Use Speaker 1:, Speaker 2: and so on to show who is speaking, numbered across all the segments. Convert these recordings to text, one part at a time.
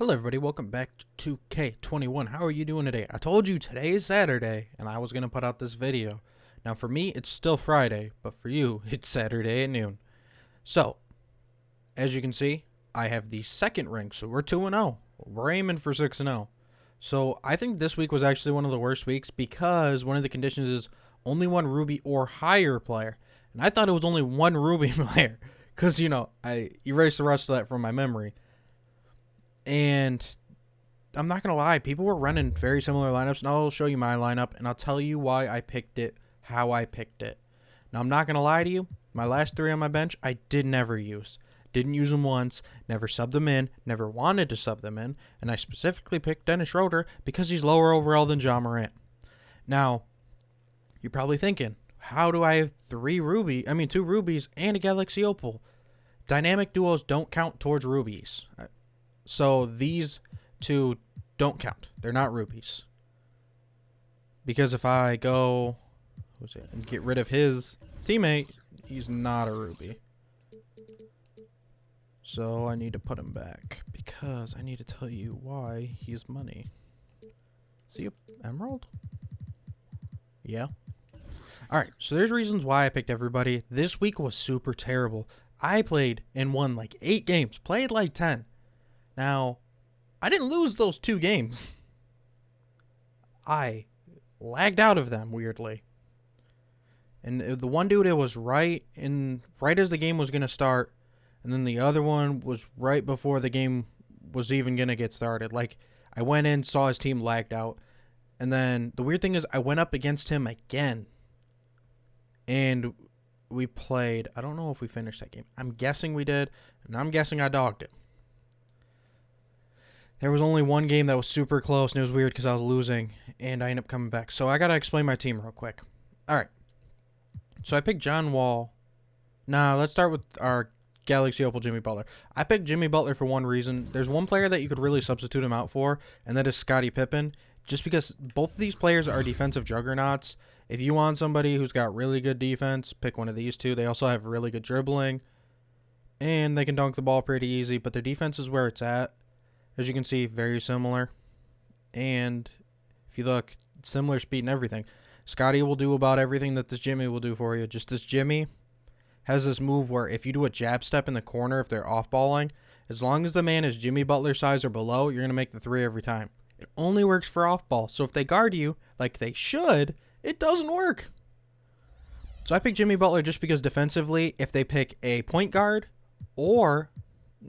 Speaker 1: Hello everybody, welcome back to 2K21. How are you doing today? I told you today is Saturday and I was going to put out this video. Now for me, it's still Friday, but for you, it's Saturday at noon. So, as you can see, I have the second rank, so we're 2-0. We're aiming for 6-0. So I think this week was actually one of the worst weeks because one of the conditions is only one Ruby or higher player. And I thought it was only one Ruby player because, I erased the rest of that from my memory. And I'm not going to lie, people were running very similar lineups, and I'll show you my lineup, and I'll tell you why I picked it, how I picked it. Now, I'm not going to lie to you, my last three on my bench, I did never use. Didn't use them once, never subbed them in, never wanted to sub them in, and I specifically picked Dennis Schroeder because he's lower overall than Ja Morant. Now, you're probably thinking, how do I have two rubies and a Galaxy Opal? Dynamic duos don't count towards rubies. So these two don't count. They're not rubies. Because if I go and get rid of his teammate, he's not a ruby. So I need to put him back because I need to tell you why he's money. Is he an emerald? Yeah. Alright, so there's reasons why I picked everybody. This week was super terrible. I played and won like 8 games. Played like 10. Now, I didn't lose those 2 games. I lagged out of them, weirdly. And the one dude, it was right as the game was going to start. And then the other one was right before the game was even going to get started. Like, I went in, saw his team lagged out. And then the weird thing is I went up against him again. And we played. I don't know if we finished that game. I'm guessing we did. And I'm guessing I dogged him. There was only one game that was super close, and it was weird because I was losing, and I ended up coming back. So I got to explain my team real quick. All right. So I picked John Wall. Nah, let's start with our Galaxy Opal Jimmy Butler. I picked Jimmy Butler for one reason. There's one player that you could really substitute him out for, and that is Scottie Pippen, just because both of these players are defensive juggernauts. If you want somebody who's got really good defense, pick one of these two. They also have really good dribbling, and they can dunk the ball pretty easy, but their defense is where it's at. As you can see, very similar. And if you look, similar speed and everything. Scotty will do about everything that this Jimmy will do for you. Just this Jimmy has this move where if you do a jab step in the corner, if they're off-balling, as long as the man is Jimmy Butler size or below, you're going to make the 3 every time. It only works for off-ball. So if they guard you, like they should, it doesn't work. So I picked Jimmy Butler just because defensively, if they pick a point guard or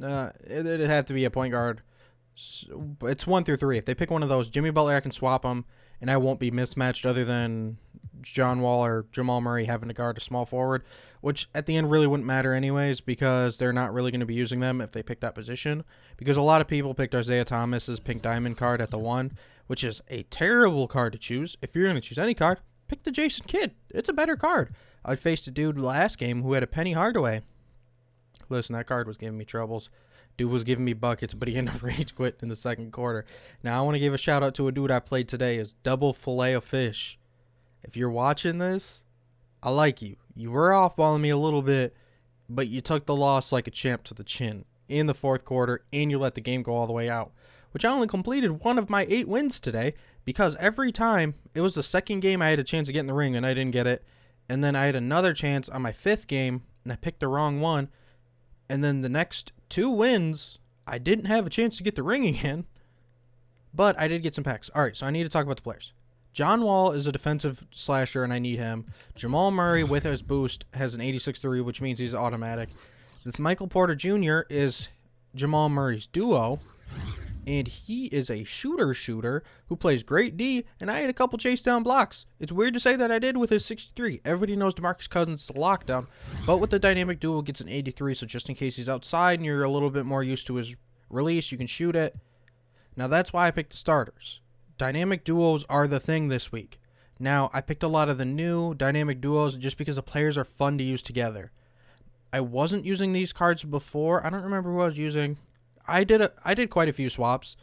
Speaker 1: it'd have to be a point guard. It's 1 through 3. If they pick one of those, Jimmy Butler, I can swap them, and I won't be mismatched other than John Wall or Jamal Murray having to guard a small forward, which at the end really wouldn't matter anyways because they're not really going to be using them if they pick that position. Because a lot of people picked Isaiah Thomas's Pink Diamond card at the 1, which is a terrible card to choose. If you're going to choose any card, pick the Jason Kidd. It's a better card. I faced a dude last game who had a Penny Hardaway. Listen, that card was giving me troubles. Dude was giving me buckets, but he ended up rage quit in the second quarter. Now, I want to give a shout out to a dude I played today. Is Double Filet of Fish. If you're watching this, I like you. You were off-balling me a little bit, but you took the loss like a champ to the chin in the fourth quarter, and you let the game go all the way out. Which I only completed one of my 8 wins today, because every time, it was the second game I had a chance to get in the ring, and I didn't get it. And then I had another chance on my 5th game, and I picked the wrong one. And then the next 2 wins, I didn't have a chance to get the ring again. But I did get some packs. Alright, so I need to talk about the players. John Wall is a defensive slasher, and I need him. Jamal Murray, with his boost, has an 86-3, which means he's automatic. This Michael Porter Jr. is Jamal Murray's duo. And he is a shooter who plays great D, and I had a couple chase down blocks. It's weird to say that I did with his 63. Everybody knows DeMarcus Cousins is a lockdown, but with the dynamic duo gets an 83, so just in case he's outside and you're a little bit more used to his release, you can shoot it. Now that's why I picked the starters. Dynamic duos are the thing this week. Now, I picked a lot of the new dynamic duos just because the players are fun to use together. I wasn't using these cards before. I don't remember who I was using. I did quite a few swaps.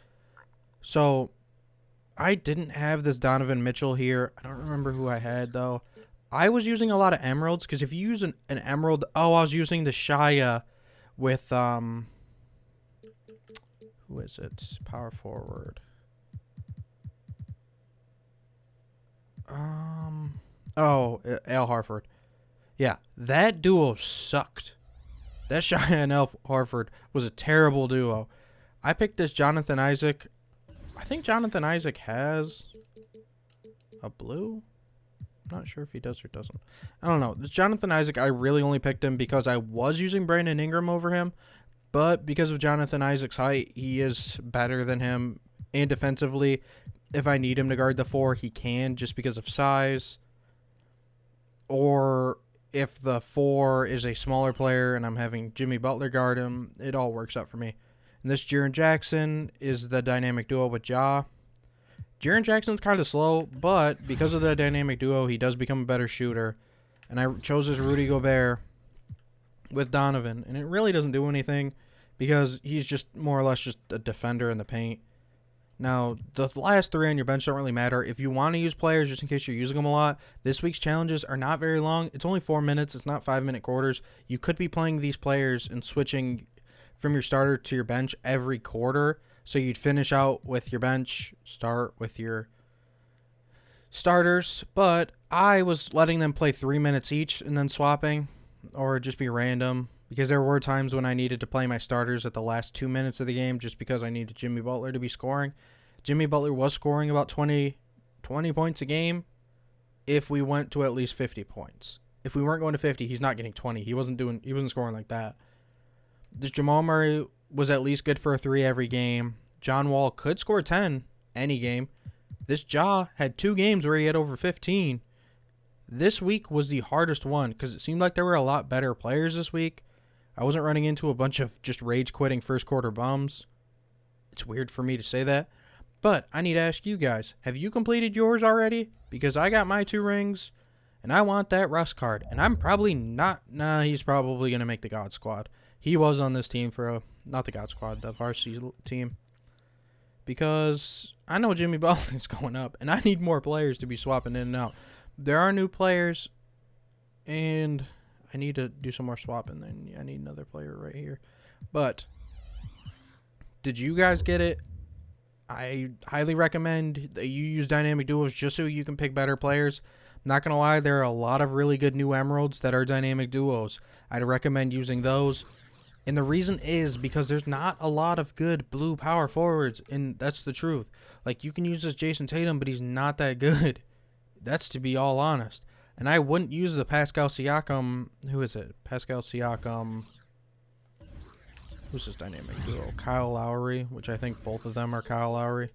Speaker 1: So, I didn't have this Donovan Mitchell here. I don't remember who I had, though. I was using a lot of emeralds, because if you use an emerald... Oh, I was using the Shia with, Who is it? Power forward. Al Harford. Yeah, that duo sucked. That Cheyenne Al Harford was a terrible duo. I picked this Jonathan Isaac. I think Jonathan Isaac has a blue. I'm not sure if he does or doesn't. I don't know. This Jonathan Isaac, I really only picked him because I was using Brandon Ingram over him. But because of Jonathan Isaac's height, he is better than him. And defensively, if I need him to guard the 4, he can just because of size. Or if the 4 is a smaller player and I'm having Jimmy Butler guard him, it all works out for me. And this Jaren Jackson is the dynamic duo with Ja. Jaren Jackson's kind of slow, but because of the dynamic duo, he does become a better shooter. And I chose this Rudy Gobert with Donovan, and it really doesn't do anything because he's just more or less just a defender in the paint. Now, the last 3 on your bench don't really matter. If you want to use players just in case you're using them a lot, this week's challenges are not very long. It's only 4 minutes. It's not 5-minute quarters. You could be playing these players and switching from your starter to your bench every quarter. So you'd finish out with your bench, start with your starters. But I was letting them play 3 minutes each and then swapping, or just be random, because there were times when I needed to play my starters at the last 2 minutes of the game just because I needed Jimmy Butler to be scoring. Jimmy Butler was scoring about 20 points a game if we went to at least 50 points. If we weren't going to 50, he's not getting 20. He wasn't scoring like that. This Jamal Murray was at least good for a 3 every game. John Wall could score 10 any game. This Ja had 2 games where he had over 15. This week was the hardest one because it seemed like there were a lot better players this week. I wasn't running into a bunch of just rage-quitting first-quarter bums. It's weird for me to say that. But I need to ask you guys, have you completed yours already? Because I got my 2 rings, and I want that Russ card. And I'm probably not... Nah, he's probably going to make the God Squad. He was on this team for... not the God Squad, the varsity team. Because I know Jimmy Butler's going up, and I need more players to be swapping in and out. There are new players, and I need to do some more swapping. Then I need another player right here. But did you guys get it? I highly recommend that you use dynamic duos just so you can pick better players. Not going to lie, there are a lot of really good new emeralds that are dynamic duos. I'd recommend using those. And the reason is because there's not a lot of good blue power forwards, and that's the truth. Like, you can use this Jason Tatum, but he's not that good. That's to be all honest. And I wouldn't use the Pascal Siakam. Who is it? Pascal Siakam. Who's this dynamic duo? Kyle Lowry, which I think both of them are Kyle Lowry.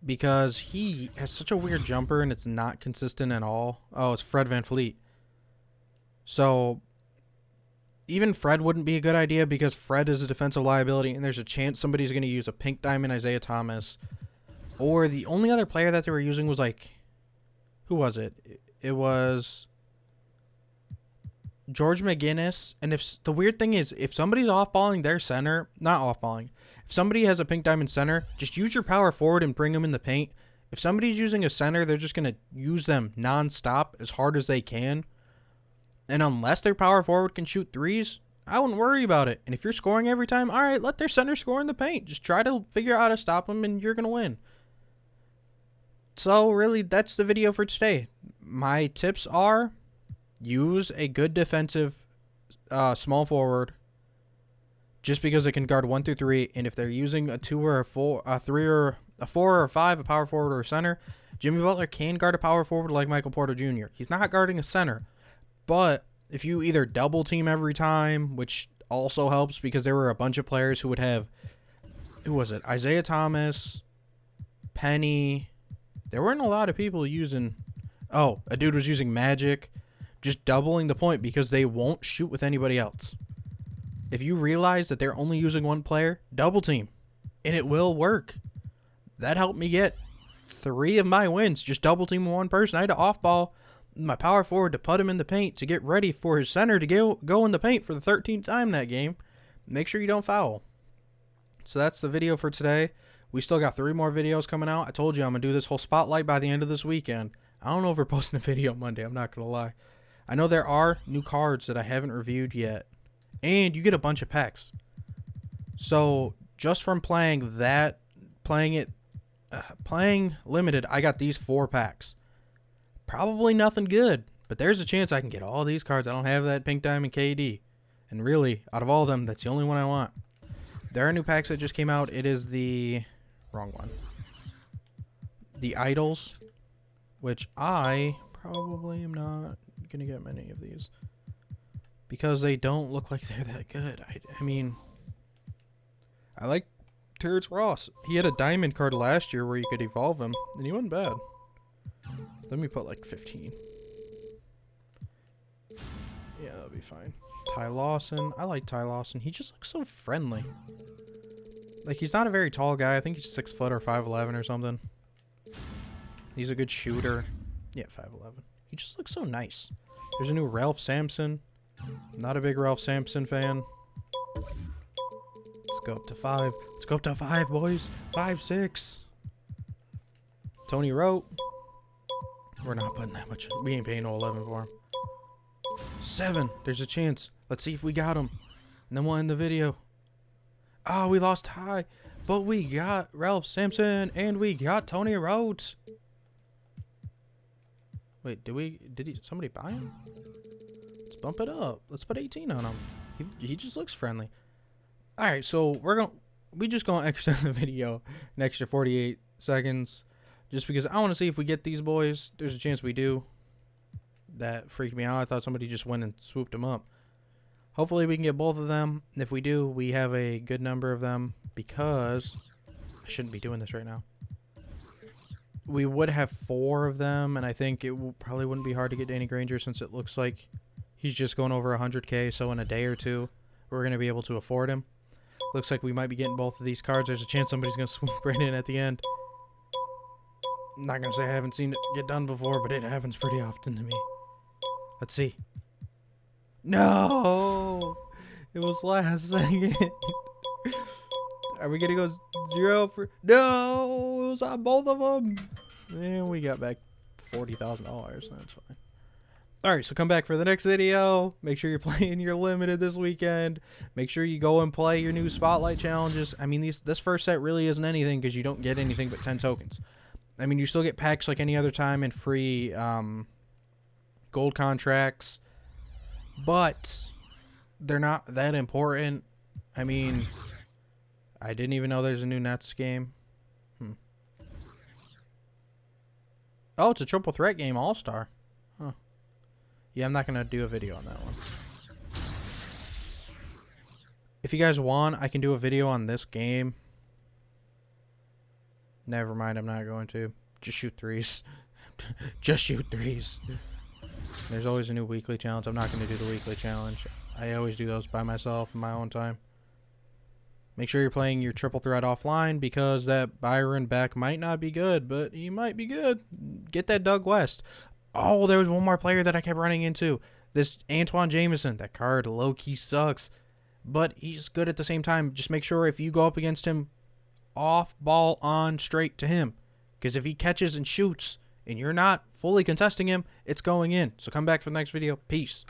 Speaker 1: Because he has such a weird jumper and it's not consistent at all. Oh, it's Fred VanVleet. So, even Fred wouldn't be a good idea because Fred is a defensive liability and there's a chance somebody's going to use a pink diamond Isaiah Thomas. Or the only other player that they were using was like... Who was it? It was George McGinnis. And if the weird thing is, if somebody's off-balling their center, not off-balling, if somebody has a pink diamond center, just use your power forward and bring them in the paint. If somebody's using a center, they're just going to use them non-stop as hard as they can. And unless their power forward can shoot threes, I wouldn't worry about it. And if you're scoring every time, all right, let their center score in the paint. Just try to figure out how to stop them and you're going to win. So, really, that's the video for today. My tips are use a good defensive small forward just because it can guard 1 through 3. And if they're using a 2 or a 4, a 3 or a 4 or a 5, a power forward or a center, Jimmy Butler can guard a power forward like Michael Porter Jr. He's not guarding a center. But if you either double team every time, which also helps because there were a bunch of players who would have, who was it? Isaiah Thomas, Penny. There weren't a lot of people using, oh, a dude was using Magic, just doubling the point because they won't shoot with anybody else. If you realize that they're only using one player, double team, and it will work. That helped me get 3 of my wins, just double team one person. I had to off ball my power forward to put him in the paint to get ready for his center to go in the paint for the 13th time that game. Make sure you don't foul. So that's the video for today. We still got 3 more videos coming out. I told you I'm going to do this whole spotlight by the end of this weekend. I don't know if we're posting a video Monday. I'm not going to lie. I know there are new cards that I haven't reviewed yet. And you get a bunch of packs. So just from playing limited, I got these 4 packs. Probably nothing good, but there's a chance I can get all these cards. I don't have that Pink Diamond KD. And really, out of all of them, that's the only one I want. There are new packs that just came out. It is the wrong one. The Idols, which I probably am not going to get many of these. Because they don't look like they're that good. I mean, I like Terrence Ross. He had a diamond card last year where you could evolve him, and he wasn't bad. Let me put like 15. Yeah, that'll be fine. Ty Lawson. I like Ty Lawson. He just looks so friendly. Like, he's not a very tall guy. I think he's 6 foot or 5'11" or something. He's a good shooter. Yeah, 5'11". He just looks so nice. There's a new Ralph Sampson. Not a big Ralph Sampson fan. Let's go up to 5. Let's go up to 5, boys. 5, 6. Tony Rote. We're not putting that much. We ain't paying no 11 for him. 7. There's a chance. Let's see if we got him. And then we'll end the video. Oh, we lost Ty. But we got Ralph Sampson. And we got Tony Rote. Wait, did somebody buy him? Let's bump it up. Let's put 18 on him. He just looks friendly. Alright, so we just gonna extend the video an extra 48 seconds. Just because I want to see if we get these boys. There's a chance we do. That freaked me out. I thought somebody just went and swooped them up. Hopefully we can get both of them. And if we do, we have a good number of them. Because I shouldn't be doing this right now. We would have 4 of them. And I think it probably wouldn't be hard to get Danny Granger, since it looks like he's just going over 100K. So in a day or two, we're going to be able to afford him. Looks like we might be getting both of these cards. There's a chance somebody's going to swoop right in at the end. I'm not going to say I haven't seen it get done before, but it happens pretty often to me. Let's see. No! It was last second. Are we going to go 0 for... No! It was on both of them. And we got back $40,000. That's fine. Alright, so come back for the next video. Make sure you're playing your limited this weekend. Make sure you go and play your new spotlight challenges. I mean, this first set really isn't anything because you don't get anything but 10 tokens. I mean, you still get packs like any other time and free gold contracts. But they're not that important. I mean, I didn't even know there's a new Nets game. Oh, it's a triple threat game, All-Star. Huh. Yeah, I'm not going to do a video on that one. If you guys want, I can do a video on this game. Never mind, I'm not going to. Just shoot threes. Just shoot threes. There's always a new weekly challenge. I'm not going to do the weekly challenge. I always do those by myself in my own time. Make sure you're playing your triple threat offline, because that Byron Beck might not be good, but he might be good. Get that Doug West. Oh, there was one more player that I kept running into. This Antoine Jameson. That card low-key sucks, but he's good at the same time. Just make sure if you go up against him, off ball on straight to him. Because if he catches and shoots and you're not fully contesting him, it's going in. So come back for the next video. Peace.